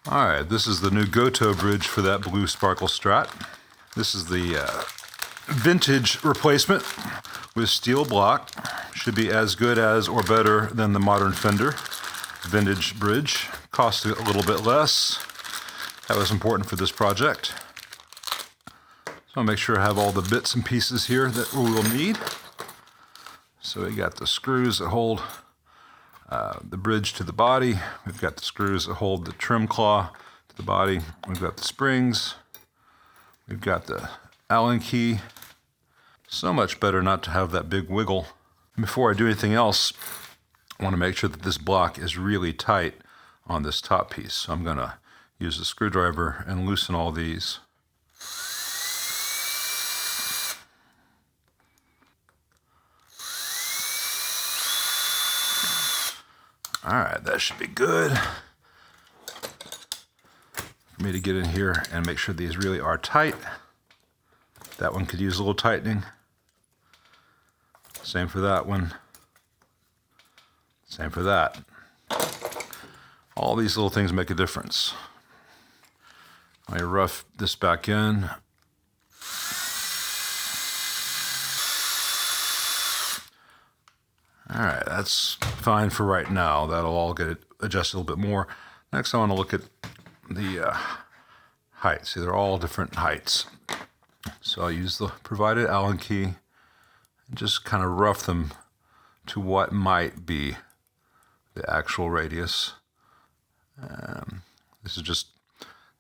All right, this is the new Goto bridge for that blue sparkle Strat. This is the vintage replacement with steel block. Should be as good as or better than the modern Fender vintage bridge. Cost a little bit less. That was important for this project. So I'll make sure I have all the bits and pieces here that we will need. So we got the screws that hold the bridge to the body. We've got the screws that hold the trim claw to the body. We've got the springs. We've got the Allen key. So much better not to have that big wiggle. Before I do anything else, I want to make sure that this block is really tight on this top piece. So I'm going to use the screwdriver and loosen all these. All right, that should be good for me to get in here and make sure these really are tight. That one could use a little tightening. Same for that one. Same for that. All these little things make a difference. I rough this back in. All right, that's fine for right now. That'll all get adjusted a little bit more. Next, I want to look at the height. See, they're all different heights. So I'll use the provided Allen key and just kind of rough them to what might be the actual radius. This is just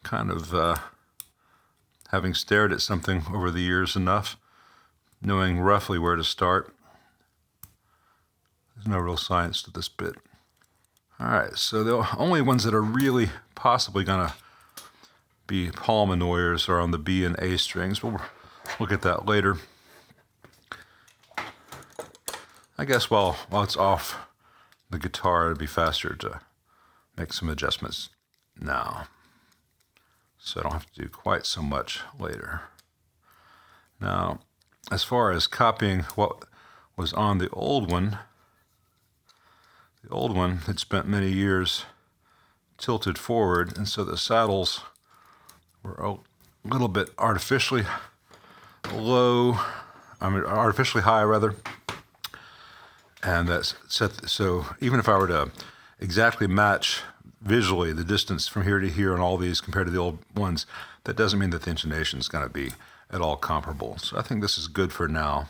kind of having stared at something over the years enough, knowing roughly where to start. There's no real science to this bit. All right, so the only ones that are really possibly going to be palm annoyers are on the B and A strings. We'll look at that later. I guess while it's off the guitar, it'd be faster to make some adjustments now, so I don't have to do quite so much later. Now, as far as copying what was on the old one had spent many years tilted forward, and so the saddles were a little bit artificially high rather. And that's set, so even if I were to exactly match visually the distance from here to here on all these compared to the old ones, that doesn't mean that the intonation is going to be at all comparable. So I think this is good for now.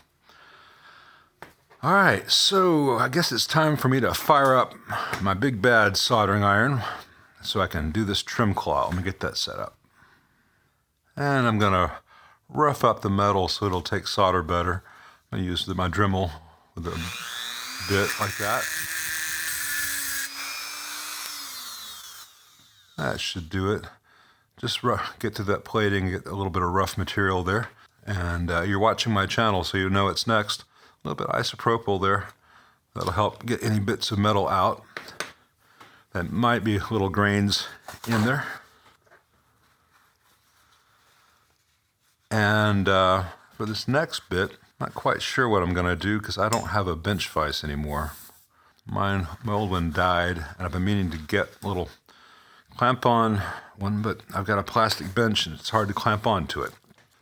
All right, so I guess it's time for me to fire up my big bad soldering iron so I can do this trim claw. Let me get that set up. And I'm going to rough up the metal so it'll take solder better. I use my Dremel with a bit like that. That should do it. Just get to that plating, get a little bit of rough material there. And you're watching my channel, so you know it's next. A little bit of isopropyl there. That'll help get any bits of metal out. That might be little grains in there. And for this next bit, not quite sure what I'm going to do because I don't have a bench vise anymore. My old one died, and I've been meaning to get a little clamp-on one, but I've got a plastic bench and it's hard to clamp onto it.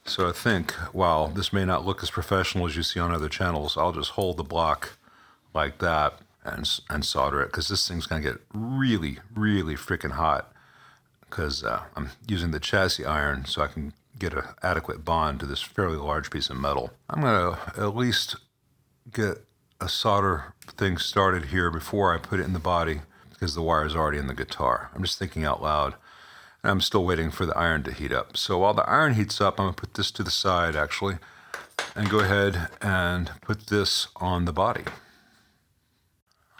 So I think, while this may not look as professional as you see on other channels, I'll just hold the block like that and solder it, because this thing's going to get really, really freaking hot, because I'm using the chassis iron so I can get an adequate bond to this fairly large piece of metal. I'm going to at least get a solder thing started here before I put it in the body, because the wire is already in the guitar. I'm just thinking out loud, and I'm still waiting for the iron to heat up. So while the iron heats up, I'm going to put this to the side, actually, and go ahead and put this on the body.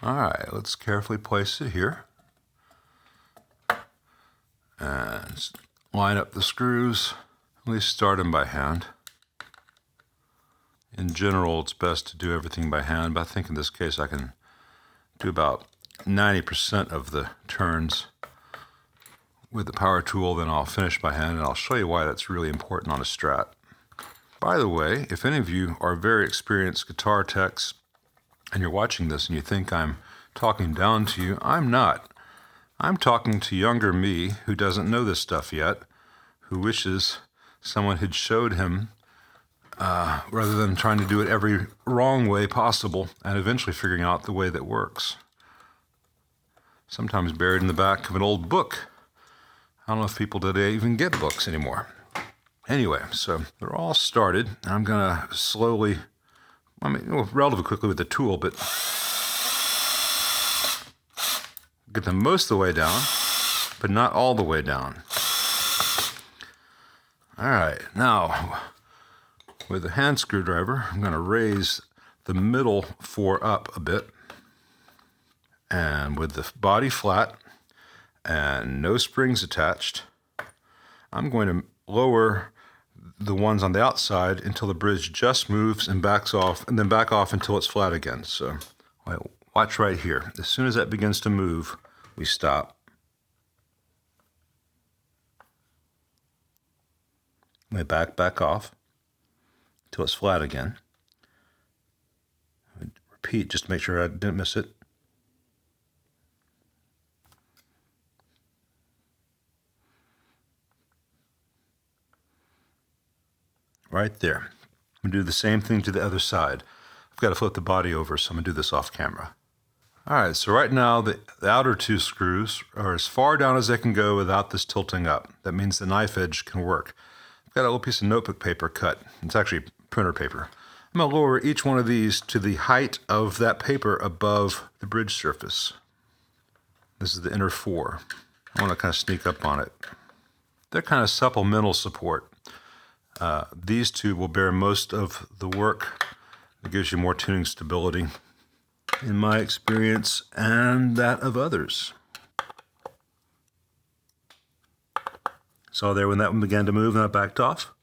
All right, let's carefully place it here. And line up the screws. At least start them by hand. In general, it's best to do everything by hand, but I think in this case I can do about 90% of the turns with the power tool, then I'll finish by hand, and I'll show you why that's really important on a Strat. By the way, if any of you are very experienced guitar techs and you're watching this and you think I'm talking down to you, I'm not. I'm talking to younger me who doesn't know this stuff yet, who wishes someone had showed him rather than trying to do it every wrong way possible and eventually figuring out the way that works. Sometimes buried in the back of an old book. I don't know if people today even get books anymore. Anyway, so they're all started. I'm going to slowly, relatively quickly with the tool, but get them most of the way down, but not all the way down. All right, now with the hand screwdriver, I'm going to raise the middle four up a bit. And with the body flat and no springs attached, I'm going to lower the ones on the outside until the bridge just moves and backs off, and then back off until it's flat again. So watch right here. As soon as that begins to move, we stop. We back off until it's flat again. Repeat just to make sure I didn't miss it. Right there. I'm going to do the same thing to the other side. I've got to flip the body over, so I'm going to do this off camera. All right, so right now the outer two screws are as far down as they can go without this tilting up. That means the knife edge can work. I've got a little piece of notebook paper cut. It's actually printer paper. I'm going to lower each one of these to the height of that paper above the bridge surface. This is the inner four. I want to kind of sneak up on it. They're kind of supplemental support. These two will bear most of the work. It gives you more tuning stability, in my experience and that of others. Saw there when that one began to move and I backed off?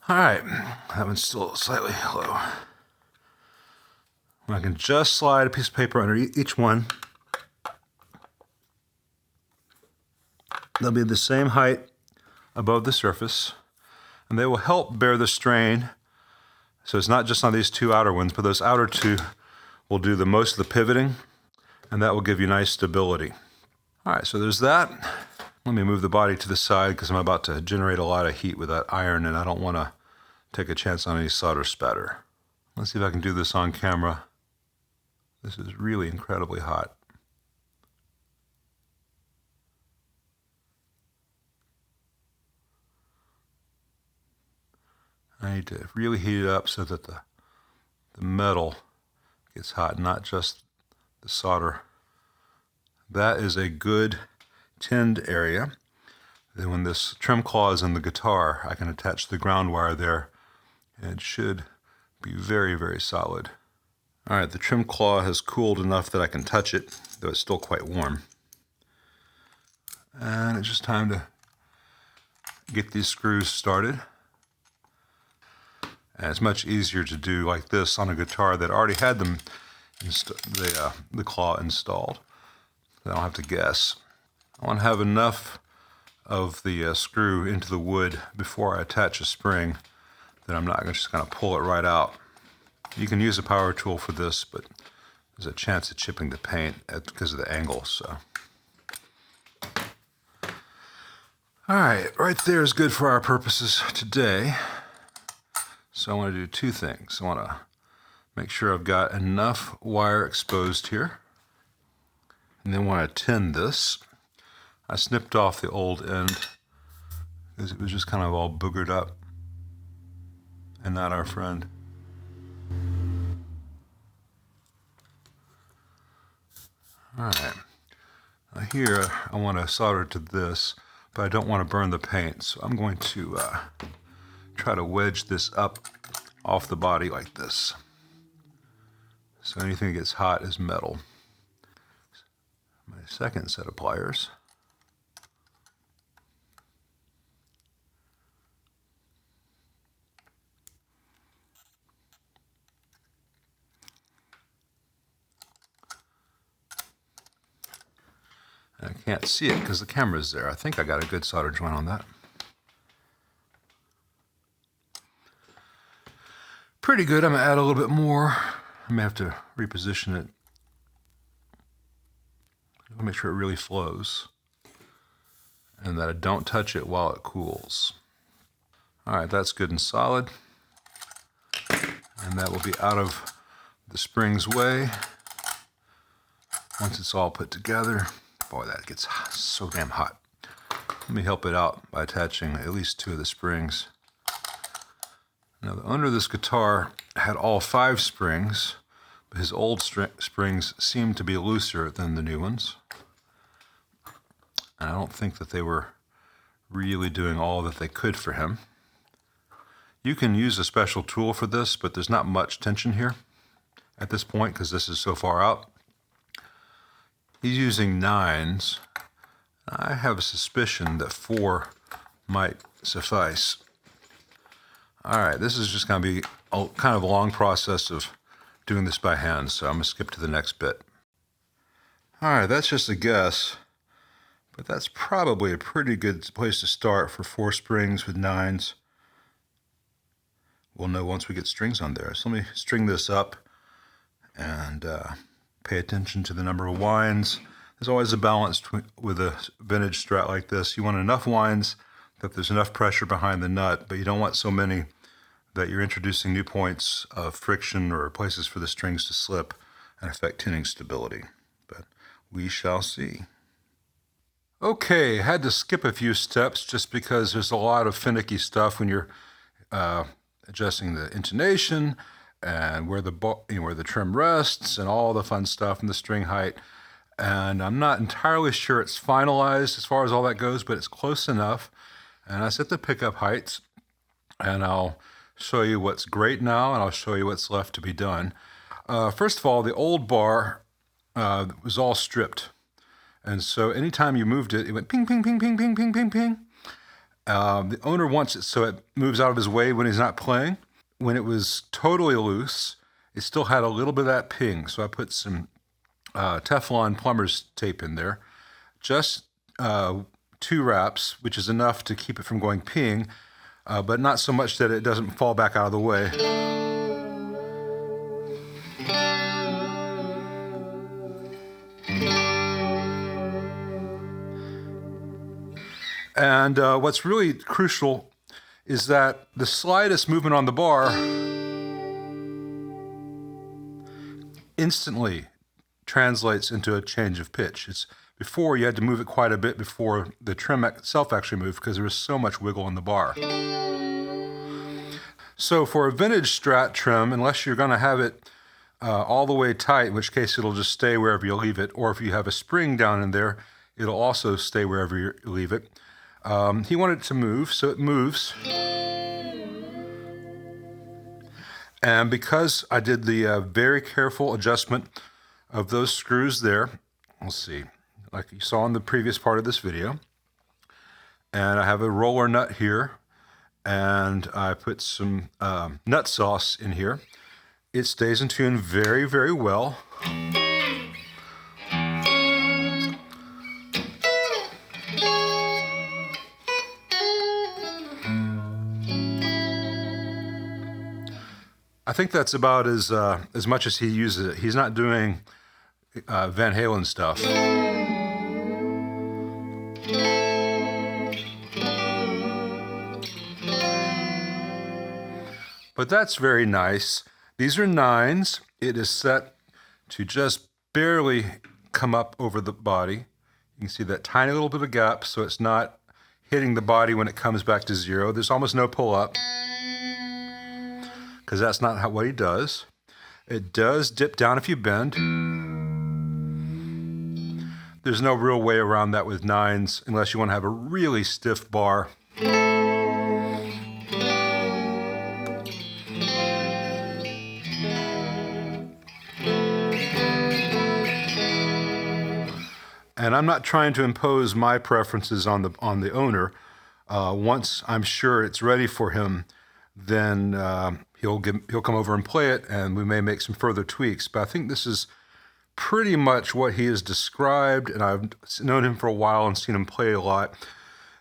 All right, that one's still slightly low. I can just slide a piece of paper under each one. They'll be the same height above the surface, and they will help bear the strain. So it's not just on these two outer ones, but those outer two will do the most of the pivoting, and that will give you nice stability. All right, so there's that. Let me move the body to the side because I'm about to generate a lot of heat with that iron, and I don't want to take a chance on any solder spatter. Let's see if I can do this on camera. This is really incredibly hot. I need to really heat it up so that the metal gets hot, not just the solder. That is a good tinned area. Then when this trim claw is in the guitar, I can attach the ground wire there, and it should be very, very solid. All right, the trim claw has cooled enough that I can touch it, though it's still quite warm. And it's just time to get these screws started. And it's much easier to do like this on a guitar that already had them the claw installed. I don't have to guess. I want to have enough of the screw into the wood before I attach a spring that I'm not just going to pull it right out. You can use a power tool for this, but there's a chance of chipping the paint because of the angle. So, all right, right there is good for our purposes today. So I want to do two things. I want to make sure I've got enough wire exposed here. And then want to tin this. I snipped off the old end because it was just kind of all boogered up and not our friend. All right. Now here I want to solder to this, but I don't want to burn the paint. So I'm going to try to wedge this up off the body like this. So anything that gets hot is metal. My second set of pliers. I can't see it because the camera's there. I think I got a good solder joint on that. pretty good. I'm going to add a little bit more. I may have to reposition it. I'll make sure it really flows and that I don't touch it while it cools. All right, that's good and solid. And that will be out of the spring's way once it's all put together. Boy, that gets so damn hot. Let me help it out by attaching at least 2 of the springs. Now, the owner of this guitar had all 5 springs, but his old springs seemed to be looser than the new ones. And I don't think that they were really doing all that they could for him. You can use a special tool for this, but there's not much tension here at this point because this is so far out. He's using 9s. I have a suspicion that 4 might suffice. All right, this is just going to be kind of a long process of doing this by hand, so I'm going to skip to the next bit. All right, that's just a guess, but that's probably a pretty good place to start for 4 springs with 9s. We'll know once we get strings on there. So let me string this up and pay attention to the number of winds. There's always a balance with a vintage Strat like this. You want enough winds that there's enough pressure behind the nut, but you don't want so many that you're introducing new points of friction or places for the strings to slip and affect tuning stability. But we shall see. Okay, had to skip a few steps just because there's a lot of finicky stuff when you're adjusting the intonation and where the trim rests and all the fun stuff and the string height. And I'm not entirely sure it's finalized as far as all that goes, but it's close enough. And I set the pickup heights, and I'll show you what's great now, and I'll show you what's left to be done. First of all, the old bar was all stripped. And so anytime you moved it, it went ping, ping, ping, ping, ping, ping, ping, ping. The owner wants it so it moves out of his way when he's not playing. When it was totally loose, it still had a little bit of that ping. So I put some Teflon plumber's tape in there. Just 2 wraps, which is enough to keep it from going ping, but not so much that it doesn't fall back out of the way. And what's really crucial is that the slightest movement on the bar instantly translates into a change of pitch. Before you had to move it quite a bit before the trim itself actually moved because there was so much wiggle in the bar. So for a vintage Strat trim, unless you're going to have it all the way tight, in which case it'll just stay wherever you leave it, or if you have a spring down in there, it'll also stay wherever you leave it. He wanted it to move, so it moves. And because I did the very careful adjustment of those screws there, let's see, like you saw in the previous part of this video, and I have a roller nut here, and I put some nut sauce in here. It stays in tune very, very well. I think that's about as much as he uses it. He's not doing Van Halen stuff. But that's very nice. These are 9s. It is set to just barely come up over the body. You can see that tiny little bit of gap, so it's not hitting the body when it comes back to 0. There's almost no pull up, because that's not what he does. It does dip down if you bend. There's no real way around that with 9s unless you want to have a really stiff bar. And I'm not trying to impose my preferences on the owner. Once I'm sure it's ready for him, then he'll come over and play it, and we may make some further tweaks. But I think this is pretty much what he has described, and I've known him for a while and seen him play a lot.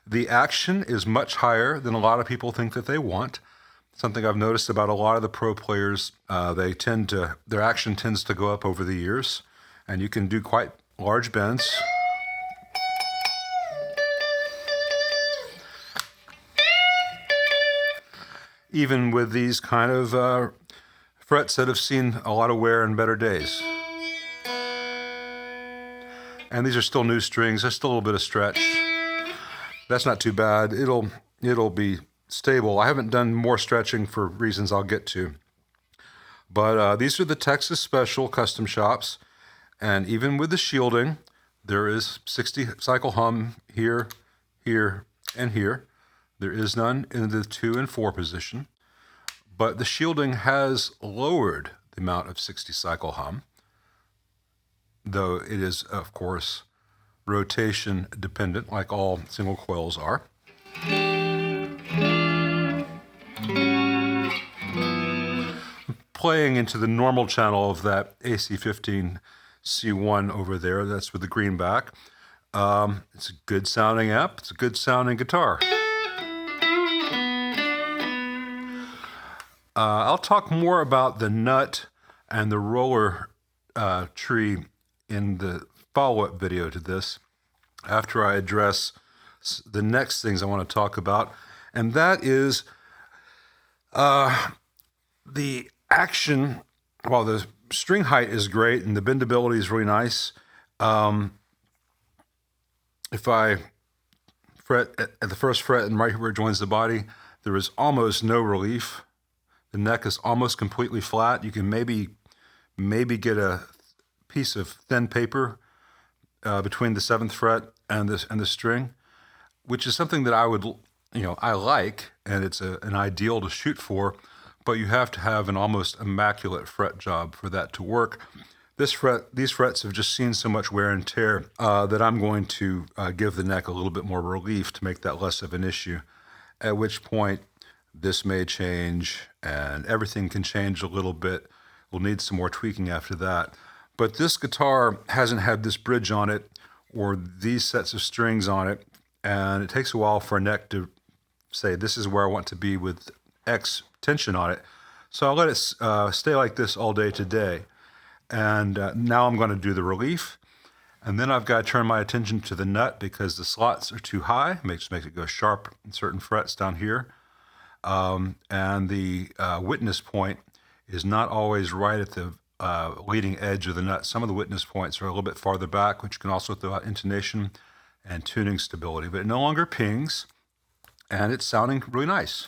The action is much higher than a lot of people think that they want. Something I've noticed about a lot of the pro players, their action tends to go up over the years, and you can do quite large bends. Even with these kind of frets that have seen a lot of wear in better days. And these are still new strings. There's still a little bit of stretch. That's not too bad. It'll be stable. I haven't done more stretching for reasons I'll get to. But these are the Texas Special custom shops. And even with the shielding, there is 60 cycle hum here, here, and here. There is none in the 2 and 4 position. But the shielding has lowered the amount of 60 cycle hum, though it is, of course, rotation dependent, like all single coils are. Playing into the normal channel of that AC15 C1 over there, that's with the greenback. It's a good sounding amp, it's a good sounding guitar. I'll talk more about the nut and the roller tree in the follow-up video to this after I address the next things I want to talk about, and that is the action. While the string height is great and the bendability is really nice, if I fret at the first fret and right where it joins the body, there is almost no relief. The neck is almost completely flat. You can maybe get a piece of thin paper between the 7th fret and the string, which is something that I like, and it's an ideal to shoot for, but you have to have an almost immaculate fret job for that to work. These frets have just seen so much wear and tear that I'm going to give the neck a little bit more relief to make that less of an issue, at which point this may change and everything can change a little bit. We'll need some more tweaking after that. But this guitar hasn't had this bridge on it or these sets of strings on it, and it takes a while for a neck to say, this is where I want to be with X tension on it. So I'll let it stay like this all day today. And now I'm going to do the relief. And then I've got to turn my attention to the nut because the slots are too high. Makes it go sharp in certain frets down here. And the witness point is not always right at the leading edge of the nut. Some of the witness points are a little bit farther back, which can also throw out intonation and tuning stability. But it no longer pings, and it's sounding really nice.